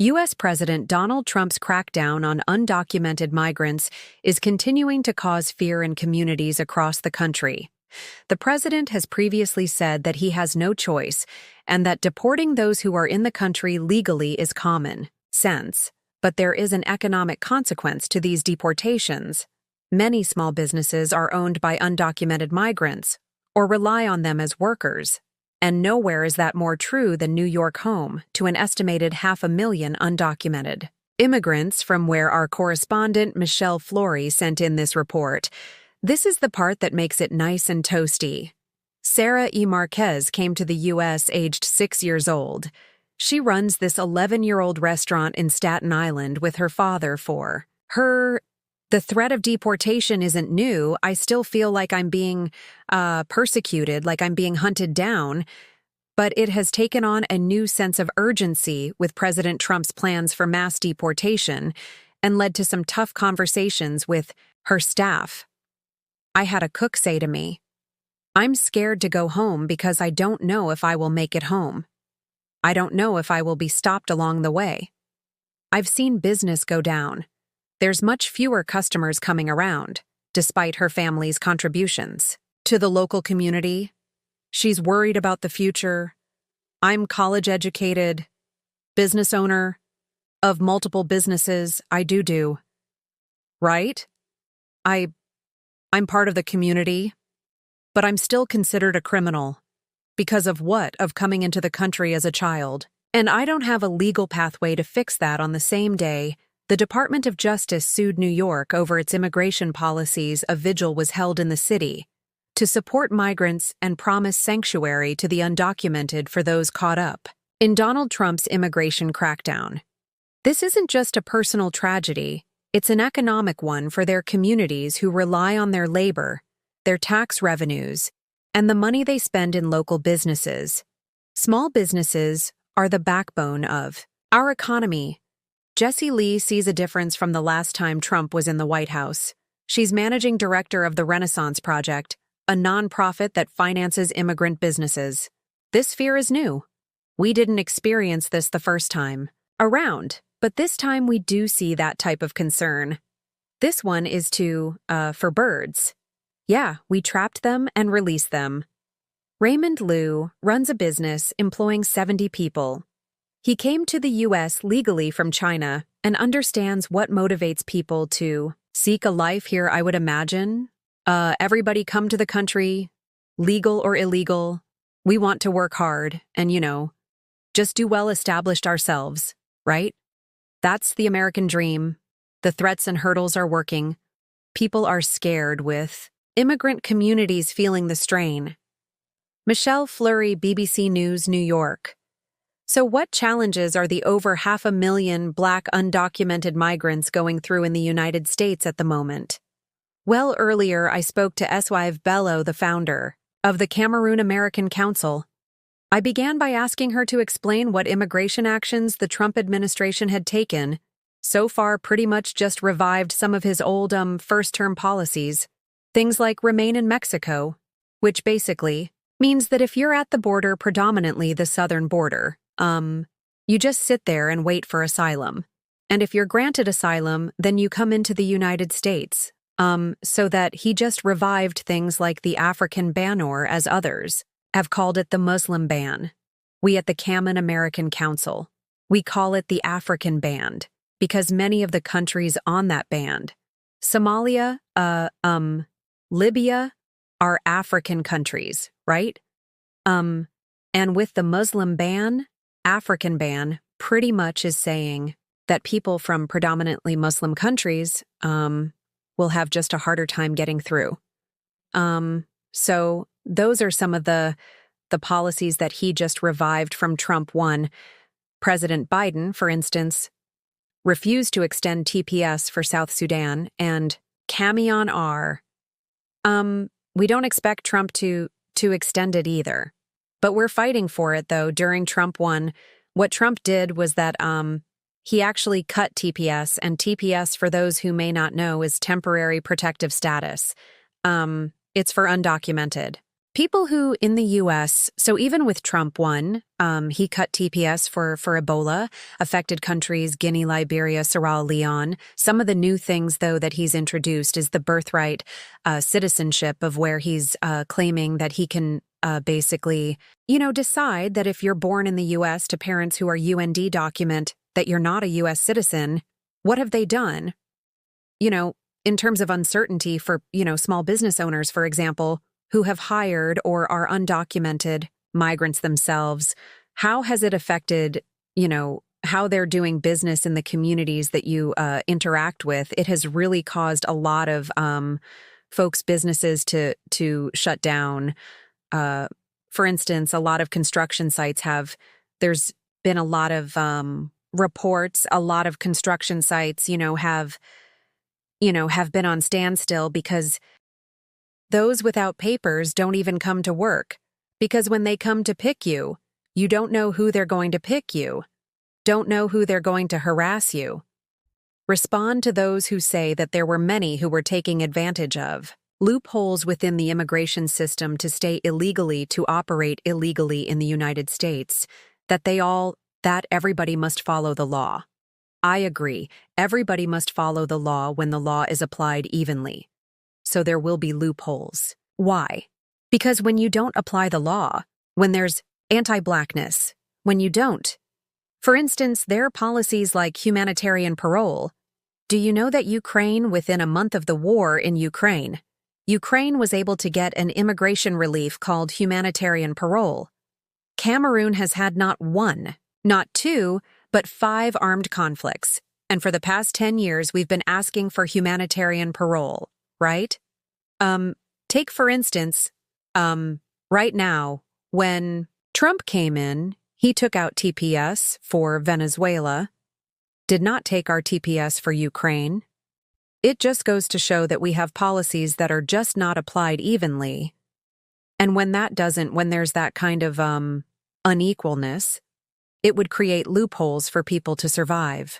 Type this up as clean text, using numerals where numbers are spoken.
U.S. President Donald Trump's crackdown on undocumented migrants is continuing to cause fear in communities across the country. The president has previously said that he has no choice and that deporting those who are in the country legally is common sense, but there is an economic consequence to these deportations. Many small businesses are owned by undocumented migrants or rely on them as workers. And nowhere is that more true than New York, home to an estimated 500,000 undocumented immigrants, from where our correspondent Michelle Flory sent in this report. This is the part that makes it nice and toasty. Sarah E. Marquez came to the U.S. aged 6 years old. She runs this 11-year-old restaurant in Staten Island with her father for her. The threat of deportation isn't new. I still feel like I'm being persecuted, like I'm being hunted down. But it has taken on a new sense of urgency with President Trump's plans for mass deportation and led to some tough conversations with her staff. I had a cook say to me, "I'm scared to go home because I don't know if I will make it home. I don't know if I will be stopped along the way. I've seen business go down. There's much fewer customers coming around, despite her family's contributions to the local community. She's worried about the future. I'm college-educated, business owner of multiple businesses. I do. Right? I'm part of the community, but I'm still considered a criminal. Because of what? Of coming into the country as a child. And I don't have a legal pathway to fix that." On the same day, the Department of Justice sued New York over its immigration policies. A vigil was held in the city to support migrants and promise sanctuary to the undocumented for those caught up in Donald Trump's immigration crackdown. This isn't just a personal tragedy, it's an economic one for their communities who rely on their labor, their tax revenues, and the money they spend in local businesses. Small businesses are the backbone of our economy. Jessie Lee sees a difference from the last time Trump was in the White House. She's managing director of the Renaissance Project, a nonprofit that finances immigrant businesses. This fear is new. We didn't experience this the first time around, but this time we do see that type of concern. This one is for birds. Yeah, we trapped them and released them. Raymond Liu runs a business employing 70 people. He came to the U.S. legally from China and understands what motivates people to seek a life here. I would imagine everybody come to the country, legal or illegal. We want to work hard and, just do well, established ourselves, right? That's the American dream. The threats and hurdles are working. People are scared, with immigrant communities feeling the strain. Michelle Flory, BBC News, New York. So what challenges are the over 500,000 Black undocumented migrants going through in the United States at the moment? Well, earlier I spoke to Eswive Bello, the founder of the Cameroon American Council. I began by asking her to explain what immigration actions the Trump administration had taken. So far, pretty much just revived some of his old first-term policies. Things like remain in Mexico, which basically means that if you're at the border, predominantly the southern border, you just sit there and wait for asylum. And if you're granted asylum, then you come into the United States. So that he just revived things like the African ban, or as others have called it, the Muslim ban. We at the Cameroon American Council, we call it the African band because many of the countries on that band, Somalia, Libya, are African countries, right? And with the Muslim ban, African ban pretty much is saying that people from predominantly Muslim countries will have just a harder time getting through. So those are some of the policies that he just revived from Trump 1. President Biden, for instance, refused to extend TPS for South Sudan and Camion R. We don't expect Trump to extend it either. But we're fighting for it, though. During Trump 1, what Trump did was that he actually cut TPS, and TPS, for those who may not know, is temporary protective status. It's for undocumented People who in the U.S., so even with Trump won, he cut TPS for Ebola, affected countries, Guinea, Liberia, Sierra Leone. Some of the new things, though, that he's introduced is the birthright citizenship of where he's claiming that he can basically, decide that if you're born in the U.S. to parents who are UND document that you're not a U.S. citizen. What have they done? In terms of uncertainty for, small business owners, for example, who have hired or are undocumented migrants themselves, how has it affected, how they're doing business in the communities that you interact with? It has really caused a lot of folks' businesses to shut down. For instance, a lot of construction sites there's been a lot of reports, a lot of construction sites, have been on standstill because those without papers don't even come to work. Because when they come to pick you, you don't know who they're going to pick you, don't know who they're going to harass you. Respond to those who say that there were many who were taking advantage of loopholes within the immigration system to stay illegally, to operate illegally in the United States, that everybody must follow the law. I agree, everybody must follow the law when the law is applied evenly. So there will be loopholes. Why? Because when you don't apply the law, when there's anti-blackness, when you don't. For instance, there are policies like humanitarian parole. Do you know that Ukraine, within a month of the war in Ukraine was able to get an immigration relief called humanitarian parole? Cameroon has had not one, not two, but 5 armed conflicts. And for the past 10 years, we've been asking for humanitarian parole, right? Take, for instance, right now, when Trump came in, he took out TPS for Venezuela, did not take our TPS for Ukraine. It just goes to show that we have policies that are just not applied evenly. And when there's that kind of unequalness, it would create loopholes for people to survive.